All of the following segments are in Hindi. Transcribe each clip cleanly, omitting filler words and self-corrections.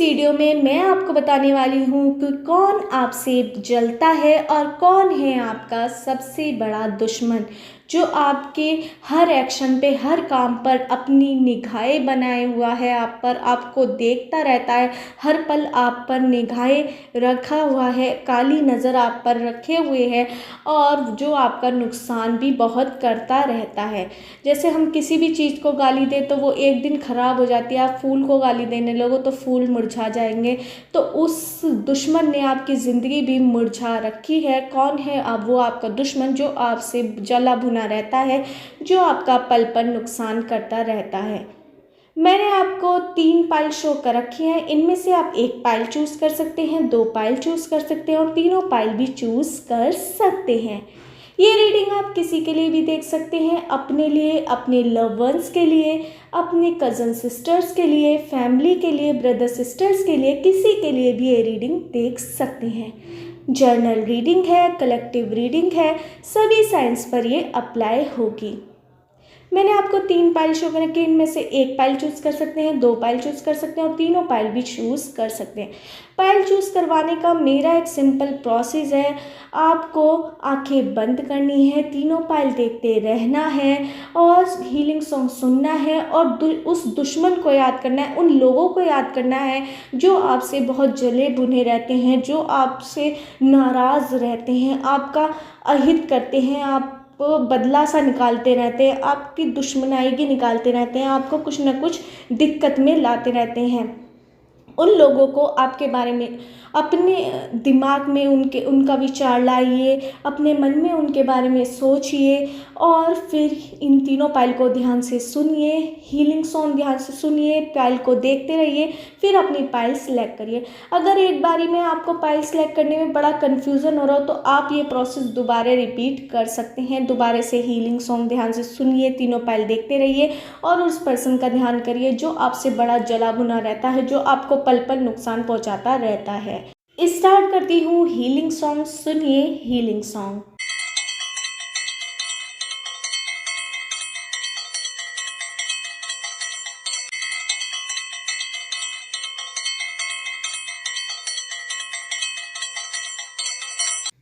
वीडियो में मैं आपको बताने वाली हूँ कि कौन आपसे जलता है और कौन है आपका सबसे बड़ा दुश्मन, जो आपके हर एक्शन पे, हर काम पर अपनी निगाहें बनाए हुआ है आप पर, आपको देखता रहता है, हर पल आप पर निगाहें रखा हुआ है, काली नज़र आप पर रखे हुए है और जो आपका नुकसान भी बहुत करता रहता है। जैसे हम किसी भी चीज़ को गाली दें तो वो एक दिन ख़राब हो जाती है। आप फूल को गाली देने लगो तो फूल मुरझा जाएंगे। तो उस दुश्मन ने आपकी ज़िंदगी भी मुरझा रखी है। कौन है अब वो आपका दुश्मन, जो आपसे जला भुना रहता है, जो आपका पल पल नुकसान करता रहता है। मैंने आपको 3 पाइल शो कर रखी हैं। इनमें से आप 1 पाइल चूज़ कर सकते हैं, 2 पाइल चूज़ कर सकते हैं और तीनों पाइल भी चूज़ कर सकते हैं। ये रीडिंग आप किसी के लिए भी देख सकते हैं, अपने लिए, अपने लव वंस के लिए, अपने कज़न सिस्टर्स के लिए, फैमिली के लिए, ब्रदर सिस्टर्स के लिए, किसी के लिए भी ये रीडिंग देख सकते हैं। जर्नल रीडिंग है, कलेक्टिव रीडिंग है, सभी साइंस पर ये अप्लाई होगी। मैंने आपको 3 पाइल शो कर के इनमें से 1 पाइल चूज़ कर सकते हैं, 2 पाइल चूज़ कर सकते हैं और तीनों पाइल भी चूज़ कर सकते हैं। पाइल चूज़ करवाने का मेरा एक सिंपल प्रोसेस है। आपको आंखें बंद करनी है, तीनों पाइल देखते रहना है और हीलिंग सॉन्ग सुनना है और उस दुश्मन को याद करना है, उन लोगों को याद करना है जो आपसे बहुत जले भुने रहते हैं, जो आपसे नाराज़ रहते हैं, आपका अहित करते हैं, आप बदला सा निकालते रहते हैं, आपकी दुश्मनाई निकालते रहते हैं, आपको कुछ न कुछ दिक्कत में लाते रहते हैं। उन लोगों को आपके बारे में अपने दिमाग में उनका विचार लाइए, अपने मन में उनके बारे में सोचिए और फिर इन तीनों पाइल को ध्यान से सुनिए, हीलिंग सॉन्ग ध्यान से सुनिए, पाइल को देखते रहिए, फिर अपनी पाइल सिलेक्ट करिए। अगर एक बारी में आपको पाइल सिलेक्ट करने में बड़ा कन्फ्यूज़न हो रहा हो तो आप ये प्रोसेस दोबारा रिपीट कर सकते हैं। दोबारा से हीलिंग सॉन्ग ध्यान से सुनिए, तीनों पाइल देखते रहिए और उस पर्सन का ध्यान करिए जो आपसे बड़ा जला भुना रहता है, जो आपको पल पल नुकसान पहुंचाता रहता है। स्टार्ट करती हूँ हीलिंग सॉन्ग। सुनिए हीलिंग सॉन्ग।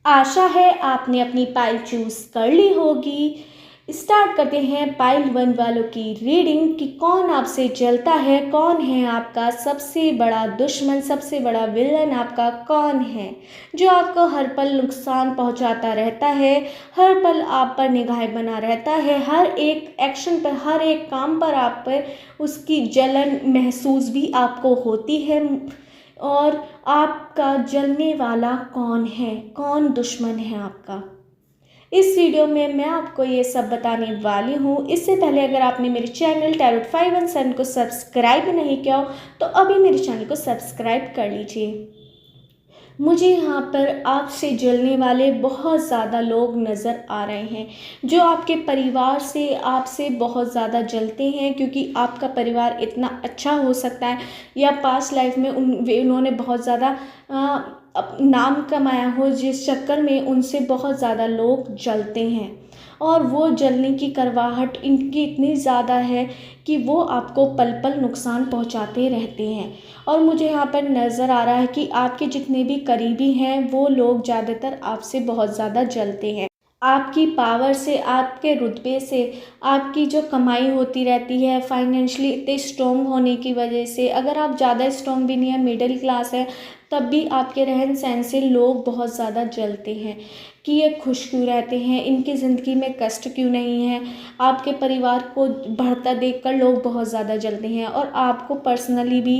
आशा है आपने अपनी पाइल चूज कर ली होगी। स्टार्ट करते हैं पाइल 1 वालों की रीडिंग कि कौन आपसे जलता है, कौन है आपका सबसे बड़ा दुश्मन, सबसे बड़ा विलन आपका कौन है, जो आपको हर पल नुकसान पहुंचाता रहता है, हर पल आप पर निगाहें बना रहता है, हर एक एक्शन पर, हर एक काम पर आप पर उसकी जलन महसूस भी आपको होती है। और आपका जलने वाला कौन है, कौन दुश्मन है आपका, इस वीडियो में मैं आपको ये सब बताने वाली हूँ। इससे पहले अगर आपने मेरे चैनल टैरोट 517 को सब्सक्राइब नहीं किया हो तो अभी मेरे चैनल को सब्सक्राइब कर लीजिए। मुझे यहाँ पर आपसे जलने वाले बहुत ज़्यादा लोग नज़र आ रहे हैं, जो आपके परिवार से आपसे बहुत ज़्यादा जलते हैं, क्योंकि आपका परिवार इतना अच्छा हो सकता है या पास्ट लाइफ में उन्होंने बहुत ज़्यादा नाम कमाया हो, जिस चक्कर में उनसे बहुत ज़्यादा लोग जलते हैं और वो जलने की करवाहट इनकी इतनी ज़्यादा है कि वो आपको पल पल नुकसान पहुंचाते रहते हैं। और मुझे यहाँ पर नज़र आ रहा है कि आपके जितने भी करीबी हैं वो लोग ज़्यादातर आपसे बहुत ज़्यादा जलते हैं। आपकी पावर से, आपके रुतबे से, आपकी जो कमाई होती रहती है फाइनेंशियली इतने स्ट्रॉन्ग होने की वजह से, अगर आप ज़्यादा स्ट्रॉन्ग भी नहीं है, मिडिल क्लास है, तब भी आपके रहन सहन से लोग बहुत ज़्यादा जलते हैं कि ये खुश क्यों रहते हैं, इनकी ज़िंदगी में कष्ट क्यों नहीं है। आपके परिवार को बढ़ता देखकर लोग बहुत ज़्यादा जलते हैं और आपको पर्सनली भी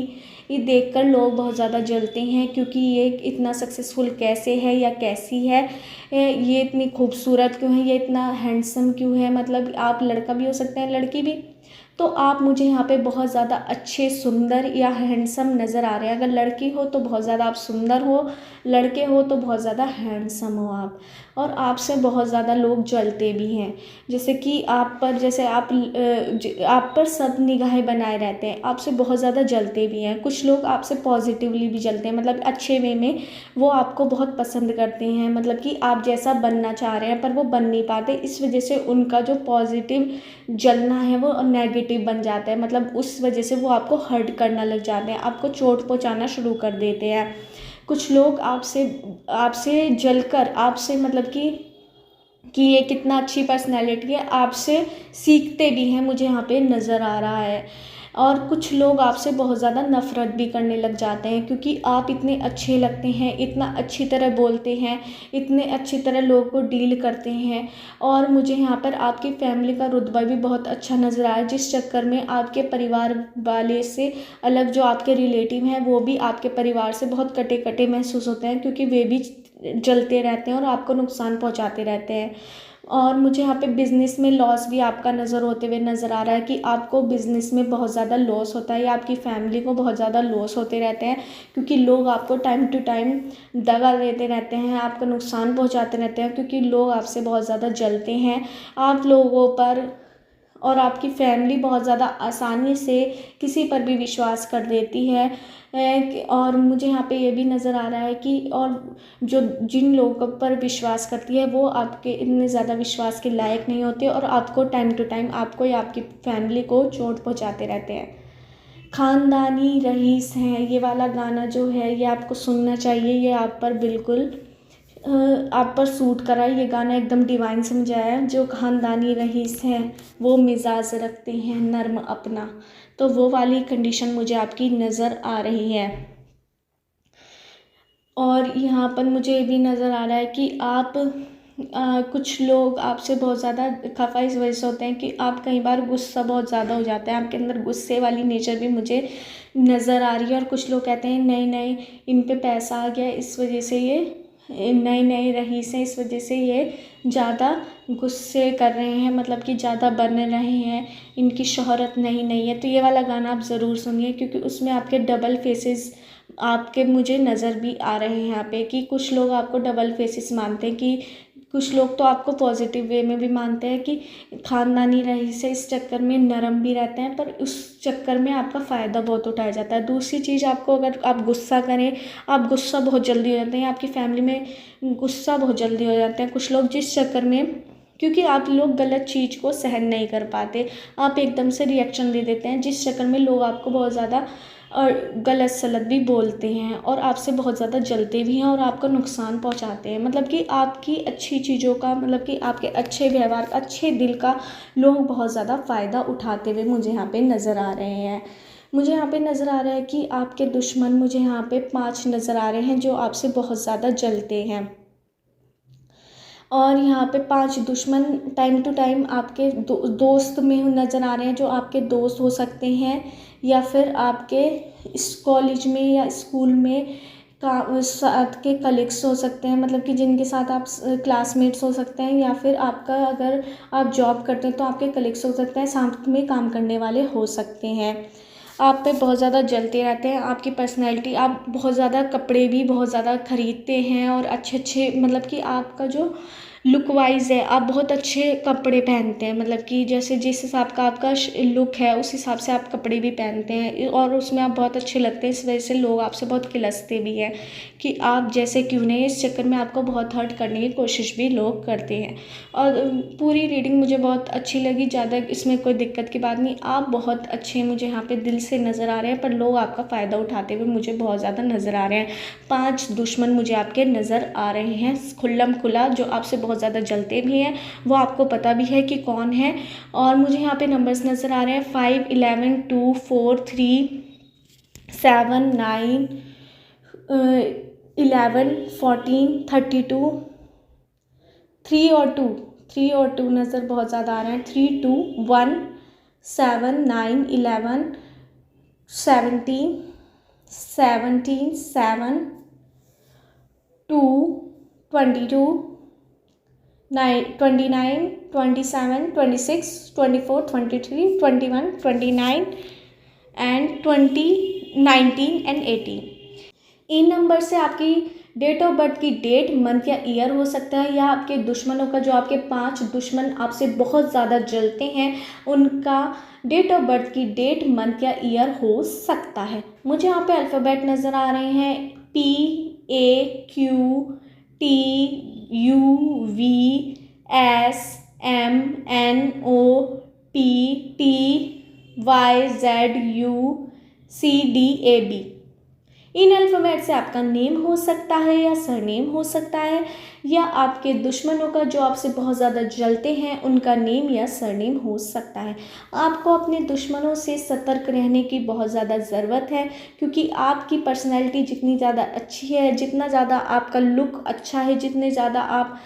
ये देखकर लोग बहुत ज़्यादा जलते हैं, क्योंकि ये इतना सक्सेसफुल कैसे है या कैसी है, ये इतनी खूबसूरत क्यों है, ये इतना हैंडसम क्यों है। मतलब आप लड़का भी हो सकते हैं, लड़की भी। तो आप मुझे यहाँ पे बहुत ज़्यादा अच्छे, सुंदर या हैंडसम नज़र आ रहे हैं। अगर लड़की हो तो बहुत ज़्यादा आप सुंदर हो, लड़के हो तो बहुत ज़्यादा हैंडसम हो आप। और आपसे बहुत ज़्यादा लोग जलते भी हैं। जैसे कि आप पर सब निगाहें बनाए रहते हैं, आपसे बहुत ज़्यादा जलते भी हैं। कुछ लोग आपसे पॉजिटिवली भी जलते हैं, मतलब अच्छे वे में वो आपको बहुत पसंद करते हैं, मतलब कि आप जैसा बनना चाह रहे हैं पर वो बन नहीं पाते। इस वजह से उनका जो पॉजिटिव जलना है वो नेगेटिव बन जाता है, मतलब उस वजह से वो आपको हर्ट करना लग जाते हैं, आपको चोट पहुंचाना शुरू कर देते हैं। कुछ लोग आपसे आपसे जलकर आपसे मतलब कि ये कितना अच्छी पर्सनैलिटी है, आपसे सीखते भी हैं, मुझे यहाँ पे नज़र आ रहा है। और कुछ लोग आपसे बहुत ज़्यादा नफ़रत भी करने लग जाते हैं, क्योंकि आप इतने अच्छे लगते हैं, इतना अच्छी तरह बोलते हैं, इतने अच्छी तरह लोगों को डील करते हैं। और मुझे यहाँ पर आपकी फैमिली का रुतबा भी बहुत अच्छा नज़र आया, जिस चक्कर में आपके परिवार वाले से अलग जो आपके रिलेटिव हैं वो भी आपके परिवार से बहुत कटे कटे महसूस होते हैं, क्योंकि वे भी जलते रहते हैं और आपको नुकसान पहुंचाते रहते हैं। और मुझे यहाँ पे बिज़नेस में लॉस भी आपका नज़र होते हुए नज़र आ रहा है, कि आपको बिज़नेस में बहुत ज़्यादा लॉस होता है, या आपकी फैमिली को बहुत ज़्यादा लॉस होते रहते हैं, क्योंकि लोग आपको टाइम टू टाइम दगा देते रहते हैं, आपको नुकसान पहुँचाते रहते हैं, क्योंकि लोग आपसे बहुत ज़्यादा जलते हैं। आप लोगों पर और आपकी फैमिली बहुत ज़्यादा आसानी से किसी पर भी विश्वास कर देती है। और मुझे यहाँ पे ये भी नज़र आ रहा है कि और जो जिन लोगों पर विश्वास करती है वो आपके इतने ज़्यादा विश्वास के लायक नहीं होते, और आपको टाइम टू टाइम आपको या आपकी फैमिली को चोट पहुँचाते रहते हैं। ख़ानदानी रईस हैं, ये वाला गाना जो है ये आपको सुनना चाहिए, ये आप पर बिल्कुल आप पर सूट करा। ये गाना एकदम डिवाइन समझाया है। जो ख़ानदानी रईस हैं वो मिजाज रखते हैं नर्म अपना, तो वो वाली कंडीशन मुझे आपकी नज़र आ रही है। और यहाँ पर मुझे ये भी नज़र आ रहा है कि आप कुछ लोग आपसे बहुत ज़्यादा खफा इस वजह से होते हैं कि आप कई बार गुस्सा बहुत ज़्यादा हो जाता है, आपके अंदर गुस्से वाली नेचर भी मुझे नज़र आ रही है। और कुछ लोग कहते हैं नहीं नहीं इन पे पैसा आ गया, इस वजह से ये नए नए रईस हैं, इस वजह से ये ज़्यादा गुस्से कर रहे हैं, मतलब कि ज़्यादा बन रहे हैं, इनकी शोहरत नहीं है। तो ये वाला गाना आप ज़रूर सुनिए, क्योंकि उसमें आपके डबल फेसेस आपके मुझे नज़र भी आ रहे हैं यहाँ पे, कि कुछ लोग आपको डबल फेसेस मानते हैं, कि कुछ लोग तो आपको पॉजिटिव वे में भी मानते हैं कि ख़ानदानी रईस से इस चक्कर में नरम भी रहते हैं, पर उस चक्कर में आपका फ़ायदा बहुत उठाया जाता है। दूसरी चीज़, आपको अगर आप गुस्सा करें, आप गुस्सा बहुत जल्दी हो जाते हैं, आपकी फैमिली में गुस्सा बहुत जल्दी हो जाते हैं कुछ लोग, जिस चक्कर में क्योंकि आप लोग गलत चीज़ को सहन नहीं कर पाते, आप एकदम से रिएक्शन दे देते हैं, जिस चक्कर में लोग आपको बहुत ज़्यादा और गलत सलत भी बोलते हैं, और आपसे बहुत ज़्यादा जलते भी हैं, और आपको नुकसान पहुंचाते हैं। मतलब कि आपकी अच्छी चीज़ों का, मतलब कि आपके अच्छे व्यवहार, अच्छे दिल का लोग बहुत ज़्यादा फ़ायदा उठाते हुए मुझे यहाँ पे नज़र आ रहे हैं। मुझे यहाँ पे नज़र आ रहा है कि आपके दुश्मन मुझे यहाँ पे 5 नज़र आ रहे हैं जो आपसे बहुत ज़्यादा जलते हैं। और यहाँ पे 5 दुश्मन टाइम टू टाइम आपके दोस्त में नज़र आ रहे हैं, जो आपके दोस्त हो सकते हैं, या फिर आपके इस कॉलेज में या स्कूल में का साथ के कलीग्स हो सकते हैं, मतलब कि जिनके साथ आप क्लासमेट्स हो सकते हैं, या फिर आपका अगर आप जॉब करते हैं तो आपके कलीग्स हो सकते हैं, साथ में काम करने वाले हो सकते हैं। आप पे बहुत ज़्यादा जलते रहते हैं, आपकी पर्सनैलिटी, आप बहुत ज़्यादा कपड़े भी बहुत ज़्यादा ख़रीदते हैं, और अच्छे अच्छे, मतलब कि आपका जो लुक वाइज है, आप बहुत अच्छे कपड़े पहनते हैं, मतलब कि जैसे जिस हिसाब का आपका लुक है उस हिसाब से आप कपड़े भी पहनते हैं, और उसमें आप बहुत अच्छे लगते हैं। इस वजह से लोग आपसे बहुत किलसते भी हैं कि आप जैसे क्यों नहीं, इस चक्कर में आपको बहुत हर्ट करने की कोशिश भी लोग करते हैं। और पूरी रीडिंग मुझे बहुत अच्छी लगी, ज़्यादा इसमें कोई दिक्कत की बात नहीं, आप बहुत अच्छे मुझे यहाँ पे दिल से नज़र आ रहे हैं, पर लोग आपका फ़ायदा उठाते हुए मुझे बहुत ज़्यादा नज़र आ रहे हैं। 5 दुश्मन मुझे आपके नज़र आ रहे हैं खुल्लम खुला, जो आपसे बहुत ज़्यादा जलते भी हैं, वो आपको पता भी है कि कौन है। और मुझे यहाँ पे नंबर्स नज़र आ रहे हैं 5, 11, 2, 4, 3, 7, 9, 11, 14, 32, 3 और 2 नज़र बहुत ज़्यादा आ रहे हैं। 3, 2, 1, 7, 9, 11, 17, 17, 7, 2, 22, 29, 27, 26, 24, 23, 21, 29 एंड 20, 19 एंड 18। इन नंबर से आपकी डेट ऑफ बर्थ की डेट, मंथ या ईयर हो सकता है, या आपके दुश्मनों का, जो आपके 5 दुश्मन आपसे बहुत ज़्यादा जलते हैं, उनका डेट ऑफ बर्थ की डेट, मंथ या ईयर हो सकता है। मुझे यहाँ पे अल्फ़ाबेट नज़र आ रहे हैं, PAQTUVSMNOPTYZUCDAB। इन अल्फ़ाबेट से आपका नेम हो सकता है या सरनेम हो सकता है, या आपके दुश्मनों का, जो आपसे बहुत ज़्यादा जलते हैं, उनका नेम या सरनेम हो सकता है। आपको अपने दुश्मनों से सतर्क रहने की बहुत ज़्यादा ज़रूरत है, क्योंकि आपकी पर्सनैलिटी जितनी ज़्यादा अच्छी है, जितना ज़्यादा आपका लुक अच्छा है, जितने ज़्यादा आप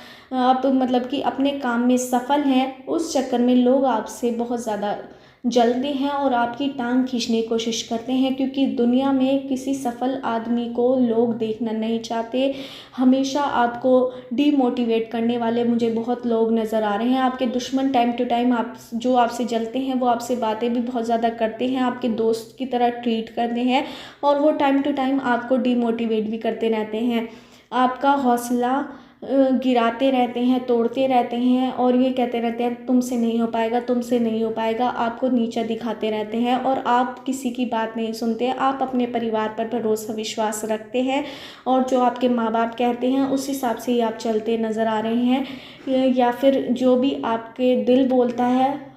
मतलब कि अपने काम में सफल हैं, उस चक्कर में लोग आपसे बहुत ज़्यादा जलते हैं और आपकी टांग खींचने की कोशिश करते हैं, क्योंकि दुनिया में किसी सफल आदमी को लोग देखना नहीं चाहते। हमेशा आपको डीमोटिवेट करने वाले मुझे बहुत लोग नज़र आ रहे हैं। आपके दुश्मन टाइम टू टाइम जो आपसे जलते हैं, वो आपसे बातें भी बहुत ज़्यादा करते हैं, आपके दोस्त की तरह ट्रीट करते हैं, और वो टाइम टू टाइम आपको डीमोटिवेट भी करते रहते हैं। आपका हौसला गिराते रहते हैं, तोड़ते रहते हैं, और ये कहते रहते हैं तुमसे नहीं हो पाएगा, तुमसे नहीं हो पाएगा। आपको नीचा दिखाते रहते हैं और आप किसी की बात नहीं सुनते। आप अपने परिवार पर भरोसा विश्वास रखते हैं, और जो आपके माँ बाप कहते हैं उस हिसाब से ही आप चलते नज़र आ रहे हैं, या फिर जो भी आपके दिल बोलता है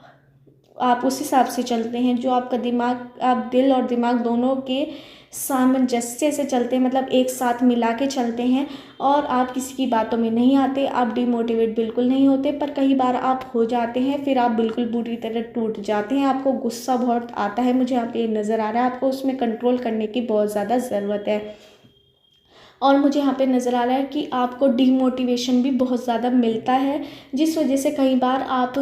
आप उस हिसाब से चलते हैं। जो आपका दिमाग, आप दिल और दिमाग दोनों के सामंजस्य से चलते हैं, मतलब एक साथ मिला के चलते हैं, और आप किसी की बातों में नहीं आते। आप डिमोटिवेट बिल्कुल नहीं होते, पर कई बार आप हो जाते हैं, फिर आप बिल्कुल बुरी तरह टूट जाते हैं। आपको गुस्सा बहुत आता है, मुझे यहाँ पे नज़र आ रहा है। आपको उसमें कंट्रोल करने की बहुत ज़्यादा ज़रूरत है, और मुझे यहाँ पे नज़र आ रहा है कि आपको डीमोटिवेशन भी बहुत ज़्यादा मिलता है, जिस वजह से कई बार आप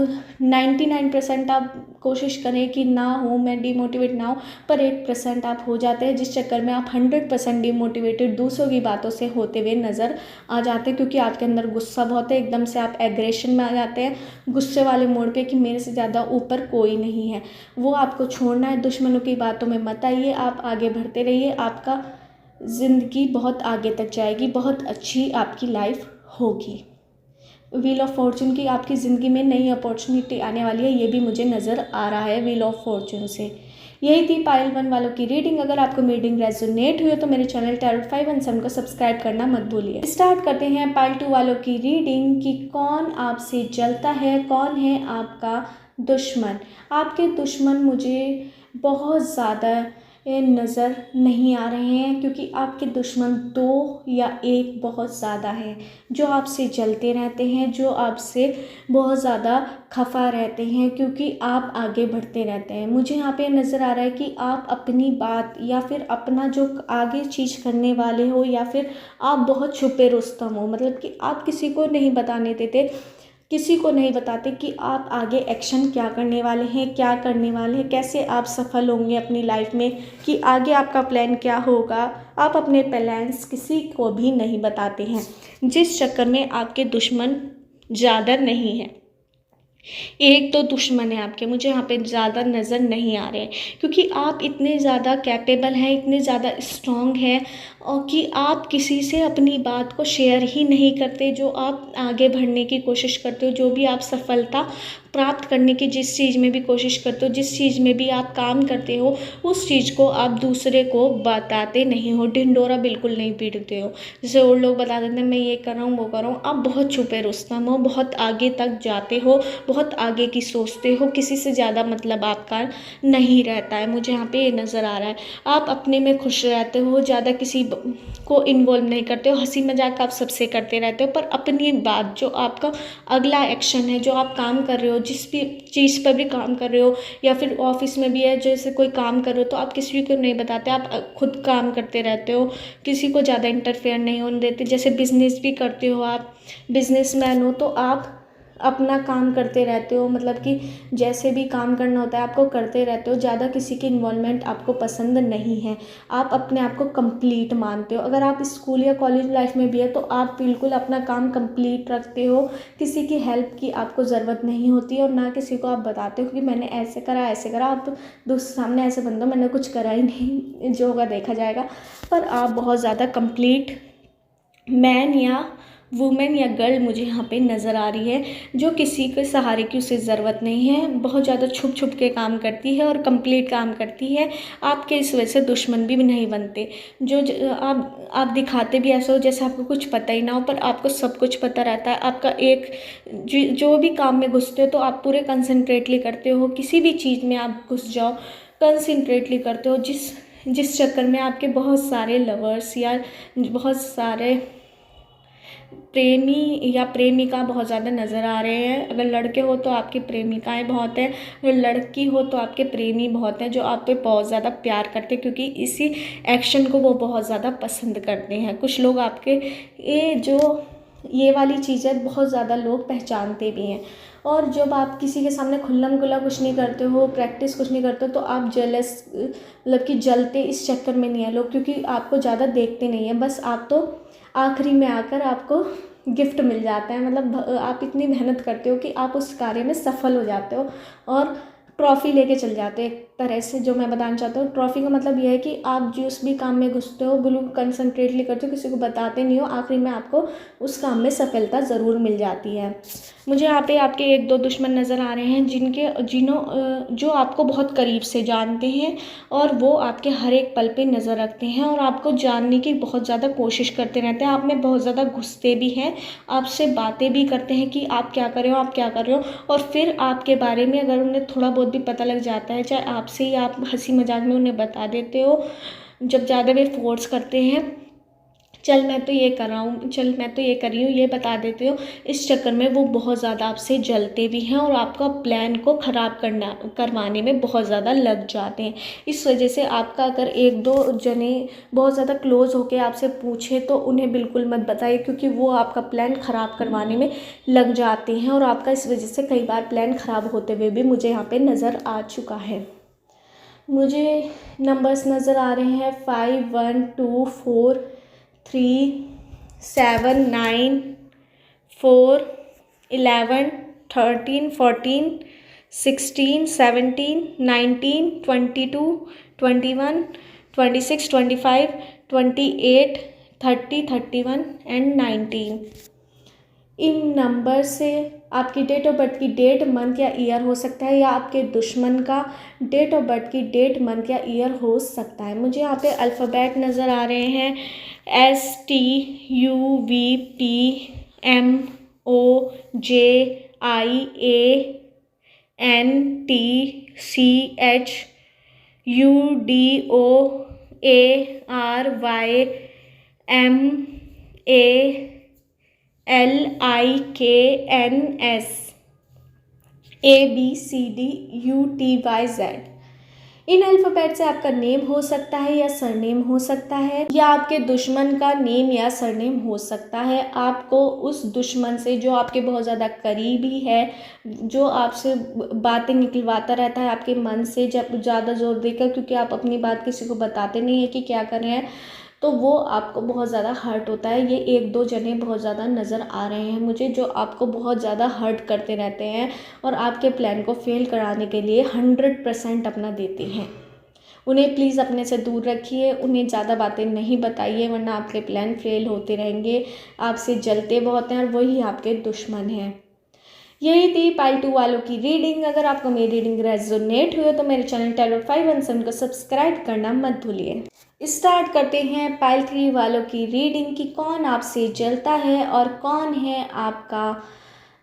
99% आप कोशिश करें कि ना हो, मैं डीमोटिवेट ना हो, पर 1% आप हो जाते हैं, जिस चक्कर में आप 100% डीमोटिवेटेड दूसरों की बातों से होते हुए नज़र आ जाते हैं, क्योंकि आपके अंदर गुस्सा बहुत है। एकदम से आप एग्रेशन में आ जाते हैं, गुस्से वाले मोड़ पे, कि मेरे से ज़्यादा ऊपर कोई नहीं है। वो आपको छोड़ना है, दुश्मनों की बातों में मत आइए, आप आगे बढ़ते रहिए। आपका ज़िंदगी बहुत आगे तक जाएगी, बहुत अच्छी आपकी लाइफ होगी। व्हील ऑफ फॉर्चून की आपकी ज़िंदगी में नई अपॉर्चुनिटी आने वाली है, ये भी मुझे नज़र आ रहा है व्हील ऑफ फॉर्चून से। यही थी पाइल 1 वालों की रीडिंग। अगर आपको मेरी रीडिंग रेजोनेट हुई तो मेरे चैनल टैरोट 5 एंड 7 को सब्सक्राइब करना मत भूलिए। स्टार्ट करते हैं पाइल 2 वालों की रीडिंग कि कौन आपसे जलता है, कौन है आपका दुश्मन। आपके दुश्मन मुझे बहुत ज़्यादा नज़र नहीं आ रहे हैं, क्योंकि आपके दुश्मन 2 या 1 बहुत ज़्यादा हैं, जो आपसे जलते रहते हैं, जो आपसे बहुत ज़्यादा खफा रहते हैं, क्योंकि आप आगे बढ़ते रहते हैं। मुझे यहाँ पे नज़र आ रहा है कि आप अपनी बात, या फिर अपना जो आगे चीज़ करने वाले हो, या फिर आप बहुत छुपे रुस्तम हो, मतलब कि आप किसी को नहीं बताने देते, किसी को नहीं बताते कि आप आगे एक्शन क्या करने वाले हैं, क्या करने वाले हैं, कैसे आप सफल होंगे अपनी लाइफ में, कि आगे आपका प्लान क्या होगा। आप अपने प्लान्स किसी को भी नहीं बताते हैं, जिस चक्कर में आपके दुश्मन ज़्यादा नहीं है। एक तो दुश्मन है आपके, मुझे यहाँ पे ज़्यादा नज़र नहीं आ रहे हैं, क्योंकि आप इतने ज़्यादा कैपेबल हैं, इतने ज़्यादा स्ट्रॉन्ग हैं, और कि आप किसी से अपनी बात को शेयर ही नहीं करते। जो आप आगे बढ़ने की कोशिश करते हो, जो भी आप सफलता प्राप्त करने की जिस चीज़ में भी कोशिश करते हो, जिस चीज़ में भी आप काम करते हो, उस चीज़ को आप दूसरे को बताते नहीं हो, ढिंढोरा बिल्कुल नहीं पीटते हो। जैसे और लोग बता देते हैं मैं ये कर रहा हूँ, वो कर रहा हूँ, आप बहुत छुपे रुस्तम हो, बहुत आगे तक जाते हो, बहुत आगे की सोचते हो, किसी से ज़्यादा मतलब आपका नहीं रहता है। मुझे यहाँ पे ये नज़र आ रहा है, आप अपने में खुश रहते हो, ज़्यादा किसी को इन्वॉल्व नहीं करते हो, हंसी मजाक आप सबसे करते रहते हो, पर अपनी बात, जो आपका अगला एक्शन है, जो आप काम कर रहे हो, जिस भी चीज़ पर भी काम कर रहे हो, या फिर ऑफिस में भी है, जैसे कोई काम कर रहे हो, तो आप किसी को नहीं बताते, आप खुद काम करते रहते हो, किसी को ज़्यादा इंटरफेयर नहीं होने देते। जैसे बिजनेस भी करते हो, आप बिजनेसमैन हो, तो आप अपना काम करते रहते हो, मतलब कि जैसे भी काम करना होता है आपको करते रहते हो, ज़्यादा किसी की इन्वॉल्वमेंट आपको पसंद नहीं है। आप अपने आप को कंप्लीट मानते हो। अगर आप स्कूल या कॉलेज लाइफ में भी है तो आप बिल्कुल अपना काम कंप्लीट रखते हो, किसी की हेल्प की आपको ज़रूरत नहीं होती, और ना किसी को आप बताते हो कि मैंने ऐसे करा ऐसे करा। आप सामने ऐसे बंदो मैंने कुछ करा ही नहीं, जो होगा देखा जाएगा, पर आप बहुत ज़्यादा कंप्लीट मैन या वुमेन या गर्ल मुझे यहाँ पे नज़र आ रही है, जो किसी के सहारे की उसे ज़रूरत नहीं है, बहुत ज़्यादा छुप छुप के काम करती है और कंप्लीट काम करती है। आपके इस वजह से दुश्मन भी नहीं बनते। आप दिखाते भी ऐसे हो जैसे आपको कुछ पता ही ना हो, पर आपको सब कुछ पता रहता है। आपका एक जो भी काम में घुसते हो तो आप पूरे कंसंट्रेटली करते हो, किसी भी चीज़ में आप घुस जाओ कंसंट्रेटली करते हो, जिस चक्कर में आपके बहुत सारे लवर्स या बहुत सारे प्रेमी या प्रेमिका बहुत ज़्यादा नज़र आ रहे हैं। अगर लड़के हो तो आपकी प्रेमिकाएँ बहुत हैं, अगर लड़की हो तो आपके प्रेमी बहुत हैं, जो आप पे बहुत ज़्यादा प्यार करते हैं, क्योंकि इसी एक्शन को वो बहुत ज़्यादा पसंद करते हैं। कुछ लोग आपके ये वाली चीज़ें बहुत ज़्यादा लोग पहचानते भी हैं। और जब आप किसी के सामने खुल्लम खुल्ला कुछ नहीं करते हो, प्रैक्टिस कुछ नहीं करते हो, तो आप जेलस मतलब कि जलते इस चक्कर में नहीं है लोग, क्योंकि आपको ज़्यादा देखते नहीं हैं। बस आप तो आखिरी में आकर आपको गिफ्ट मिल जाता है, मतलब आप इतनी मेहनत करते हो कि आप उस कार्य में सफल हो जाते हो और ट्रॉफ़ी लेके चल जाते हो। एक तरह से जो मैं बताना चाहता हूँ, ट्रॉफ़ी का मतलब यह है कि आप जिस भी काम में घुसते हो बिल्कुल कंसंट्रेटली करते हो, किसी को बताते नहीं हो, आखिरी में आपको उस काम में सफलता ज़रूर मिल जाती है। मुझे यहाँ पे आपके एक दो दुश्मन नज़र आ रहे हैं, जो आपको बहुत करीब से जानते हैं और वो आपके हर एक पल पे नज़र रखते हैं और आपको जानने की बहुत ज़्यादा कोशिश करते रहते हैं। आप में बहुत ज़्यादा घुसते भी हैं, आपसे बातें भी करते हैं कि आप क्या कर रहे हो, आप क्या कर रहे हो। और फिर आपके बारे में अगर उन्हें थोड़ा बहुत भी पता लग जाता है, चाहे आपसे या आप हंसी मजाक में उन्हें बता देते हो, जब ज़्यादा वे फोर्स करते हैं, चल मैं तो ये कर रहा हूँ, चल मैं तो ये कर रही हूँ, ये बता देते हो, इस चक्कर में वो बहुत ज़्यादा आपसे जलते भी हैं और आपका प्लान को ख़राब करवाने में बहुत ज़्यादा लग जाते हैं। इस वजह से आपका अगर एक दो जने बहुत ज़्यादा क्लोज़ होके आपसे पूछे तो उन्हें बिल्कुल मत बताइए, क्योंकि वो आपका प्लान ख़राब करवाने में लग जाते हैं और आपका इस वजह से कई बार प्लान ख़राब होते हुए भी मुझे यहाँ पर नज़र आ चुका है। मुझे नंबर्स नज़र आ रहे हैं 5 1 2 4 3 7 9 4 11 13 14 16 17 19 22 21 26 25 28 30 31 एंड 19। इन नंबर से आपकी डेट ऑफ बर्थ की डेट, मंथ या ईयर हो सकता है, या आपके दुश्मन का डेट ऑफ बर्थ की डेट, मंथ या ईयर हो सकता है। मुझे यहाँ पे अल्फ़ाबेट नज़र आ रहे हैं STUVPMOJIANTCHUDOARYMALIKNSABCDUTYZ। इन अल्फ़ाबेट से आपका नेम हो सकता है या सरनेम हो सकता है, या आपके दुश्मन का नेम या सरनेम हो सकता है। आपको उस दुश्मन से जो आपके बहुत ज़्यादा करीबी है, जो आपसे बातें निकलवाता रहता है आपके मन से जब ज़्यादा ज़ोर देकर, क्योंकि आप अपनी बात किसी को बताते नहीं है कि क्या कर रहे हैं, तो वो आपको बहुत ज़्यादा हर्ट होता है। ये एक दो जने बहुत ज़्यादा नज़र आ रहे हैं मुझे, जो आपको बहुत ज़्यादा हर्ट करते रहते हैं और आपके प्लान को फेल कराने के लिए 100% अपना देते हैं। उन्हें प्लीज़ अपने से दूर रखिए, उन्हें ज़्यादा बातें नहीं बताइए, वरना आपके प्लान फेल होते रहेंगे। आपसे जलते बहुत हैं और वही आपके दुश्मन हैं। यही थी पाइल 2 वालों की रीडिंग। अगर आपको मेरी रीडिंग रेजोनेट हुई तो मेरे चैनल टैरोट 517 को सब्सक्राइब करना मत भूलिए। स्टार्ट करते हैं पाइल 3 वालों की रीडिंग कि कौन आपसे जलता है और कौन है आपका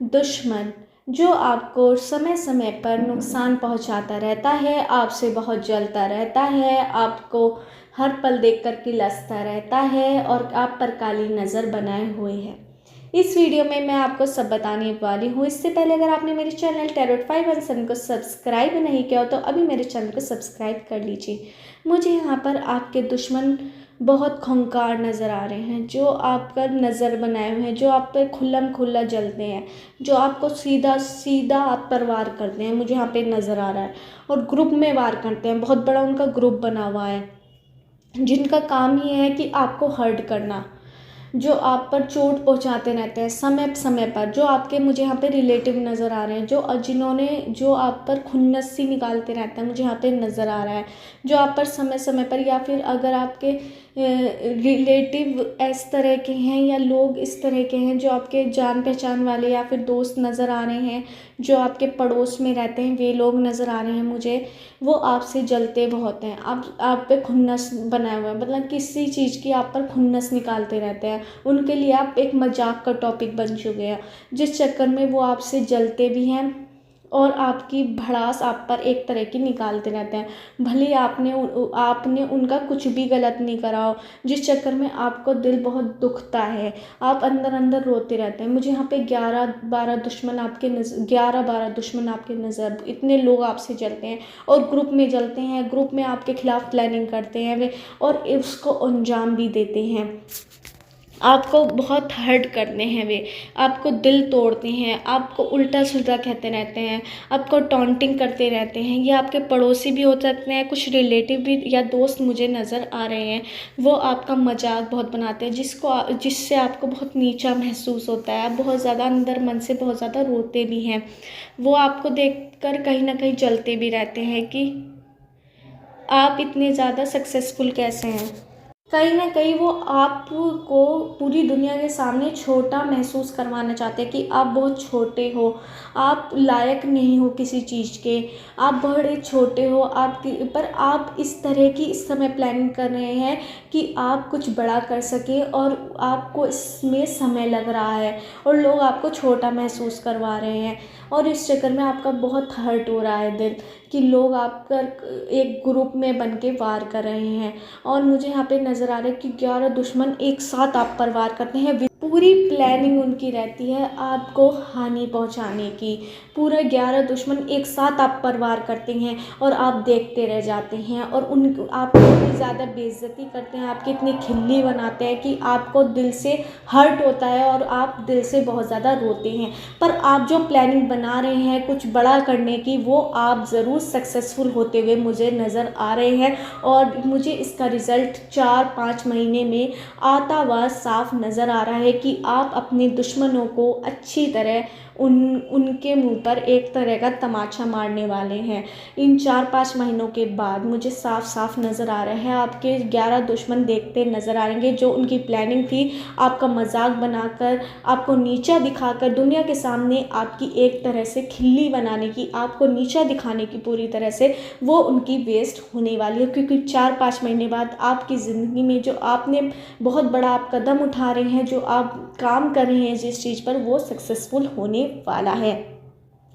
दुश्मन, जो आपको समय समय पर नुकसान पहुंचाता रहता है, आपसे बहुत जलता रहता है, आपको हर पल देख कर किलसता रहता है और आप पर काली नज़र बनाए हुए है। इस वीडियो में मैं आपको सब बताने वाली हूँ। इससे पहले अगर आपने मेरे चैनल टैरोट 517 को सब्सक्राइब नहीं किया हो तो अभी मेरे चैनल को सब्सक्राइब कर लीजिए। मुझे यहाँ पर आपके दुश्मन बहुत खूंखार नज़र आ रहे हैं, जो आप पर नज़र बनाए हुए हैं, जो आप पर खुल्लम खुल्ला जलते हैं, जो आपको सीधा सीधा आप पर वार करते हैं, मुझे यहाँ पे नज़र आ रहा है। और ग्रुप में वार करते हैं, बहुत बड़ा उनका ग्रुप बना हुआ है, जिनका काम ही है कि आपको हर्ट करना। जो आप पर चोट पहुंचाते रहते हैं समय समय पर, जो आपके मुझे यहाँ पे रिलेटिव नज़र आ रहे हैं, जो आप पर खुन्नसी निकालते रहते हैं, मुझे यहाँ पे नज़र आ रहा है, जो आप पर समय समय पर, या फिर अगर आपके रिलेटिव इस तरह के हैं या लोग इस तरह के हैं जो आपके जान पहचान वाले या फिर दोस्त नज़र आ रहे हैं, जो आपके पड़ोस में रहते हैं, वे लोग नज़र आ रहे हैं मुझे, वो आपसे जलते बहुत हैं। आप पे खुन्नस बनाए हुए हैं, मतलब किसी चीज़ की आप पर खुन्नस निकालते रहते हैं। उनके लिए आप एक मजाक का टॉपिक बन चुके हैं, जिस चक्कर में वो आपसे जलते भी हैं और आपकी भड़ास आप पर एक तरह की निकालते रहते हैं। भले ही आपने उनका कुछ भी गलत नहीं करा हो, जिस चक्कर में आपको दिल बहुत दुखता है, आप अंदर अंदर रोते रहते हैं। मुझे यहाँ पे 11-12 दुश्मन आपके नज़र, इतने लोग आपसे जलते हैं और ग्रुप में जलते हैं, ग्रुप में आपके खिलाफ प्लानिंग करते हैं वे, और उसको अंजाम भी देते हैं। आपको बहुत हर्ट करते हैं वे, आपको दिल तोड़ते हैं, आपको उल्टा सीधा कहते रहते हैं, आपको टॉन्टिंग करते रहते हैं। ये आपके पड़ोसी भी हो सकते हैं, कुछ रिलेटिव भी या दोस्त मुझे नज़र आ रहे हैं, वो आपका मजाक बहुत बनाते हैं, जिससे आपको बहुत नीचा महसूस होता है। आप बहुत ज़्यादा अंदर मन से बहुत ज़्यादा रोते भी हैं। वो आपको देखकर कहीं ना कहीं जलते भी रहते हैं कि आप इतने ज़्यादा सक्सेसफुल कैसे हैं। कहीं ना कहीं वो आपको पूरी दुनिया के सामने छोटा महसूस करवाना चाहते हैं कि आप बहुत छोटे हो, आप लायक नहीं हो किसी चीज़ के, आप बड़े छोटे हो। पर आप इस तरह की इस समय प्लानिंग कर रहे हैं कि आप कुछ बड़ा कर सकें, और आपको इसमें समय लग रहा है और लोग आपको छोटा महसूस करवा रहे हैं, और इस चक्कर में आपका बहुत हर्ट हो रहा है दिल कि लोग आप पर एक ग्रुप में बन के वार कर रहे हैं। और मुझे यहाँ पे नज़र आ रहा है कि 11 दुश्मन एक साथ आप पर वार करते हैं। पूरी प्लानिंग उनकी रहती है आपको हानि पहुंचाने की। पूरे 11 दुश्मन एक साथ आप पर वार करते हैं और आप देखते रह जाते हैं, और आपको इतनी ज़्यादा बेइज्जती करते हैं, आपकी इतनी खिल्ली बनाते हैं कि आपको दिल से हर्ट होता है और आप दिल से बहुत ज़्यादा रोते हैं। पर आप जो प्लानिंग बना रहे हैं कुछ बड़ा करने की, वो आप ज़रूर सक्सेसफुल होते हुए मुझे नज़र आ रहे हैं, और मुझे इसका रिज़ल्ट 4-5 महीने में आता हुआ साफ नज़र आ रहा है कि आप अपने दुश्मनों को अच्छी तरह उनके मुंह पर एक तरह का तमाचा मारने वाले हैं। इन 4-5 महीनों के बाद मुझे साफ साफ नज़र आ रहा है आपके 11 दुश्मन देखते नज़र आएंगे, जो उनकी प्लानिंग थी आपका मजाक बनाकर, आपको नीचा दिखाकर, दुनिया के सामने आपकी एक तरह से खिल्ली बनाने की, आपको नीचा दिखाने की पूरी तरह से, वो उनकी वेस्ट होने वाली है। क्योंकि 4-5 महीने बाद आपकी ज़िंदगी में जो आपने बहुत बड़ा आप कदम उठा रहे हैं, जो आप काम कर रहे हैं जिस चीज़ पर, वो सक्सेसफुल होने वाला है,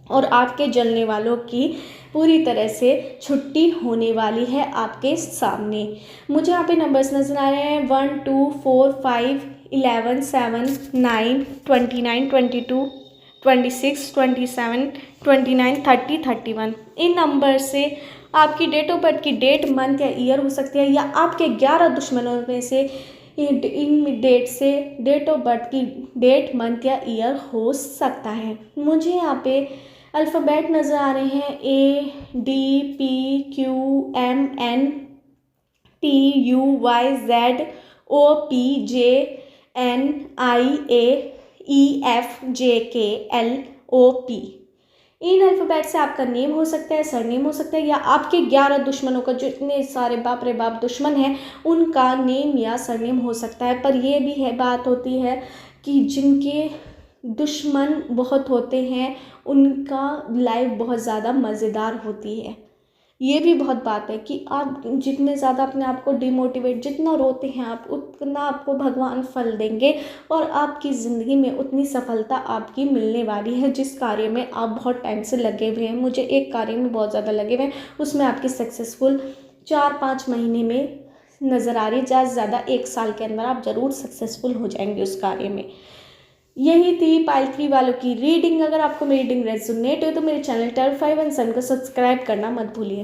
और आपके जलने वालों की पूरी तरह से छुट्टी होने वाली है आपके सामने। मुझे यहाँ पे नंबर्स नज़र आ रहे हैं 1 2 4 5 11 7 9 29 22 26 27 29 30 31। इन नंबर से आपकी डेट ऑफ बर्थ की डेट, मंथ या ईयर हो सकती है, या आपके 11 दुश्मनों में से इन डेट से डेट ऑफ बर्थ की डेट, मंथ या ईयर हो सकता है। मुझे यहाँ पे अल्फ़ाबेट नज़र आ रहे हैं ABQMNTUYZOPJNIAEFJKLOP। इन अल्फ़ाबेट से आपका नेम हो सकता है, सरनेम हो सकता है, या आपके 11 दुश्मनों का, जो इतने सारे बाप रे बाप दुश्मन हैं, उनका नेम या सरनेम हो सकता है। पर यह भी है, बात होती है कि जिनके दुश्मन बहुत होते हैं उनका लाइफ बहुत ज़्यादा मज़ेदार होती है। ये भी बहुत बात है कि आप जितने ज़्यादा अपने आप को डिमोटिवेट, जितना रोते हैं आप, उतना आपको भगवान फल देंगे, और आपकी ज़िंदगी में उतनी सफलता आपकी मिलने वाली है जिस कार्य में आप बहुत टाइम से लगे हुए हैं। मुझे एक कार्य में बहुत ज़्यादा लगे हुए हैं, उसमें आपकी सक्सेसफुल 4-5 महीने में नज़र आ रही है। ज़्यादा से ज़्यादा 1 साल के अंदर आप ज़रूर सक्सेसफुल हो जाएंगे उस कार्य में। यही थी पाइल 3 वालों की रीडिंग। अगर आपको मेरी रीडिंग रेजोनेट हो तो मेरे चैनल 5 एंड सन को सब्सक्राइब करना मत भूलिए।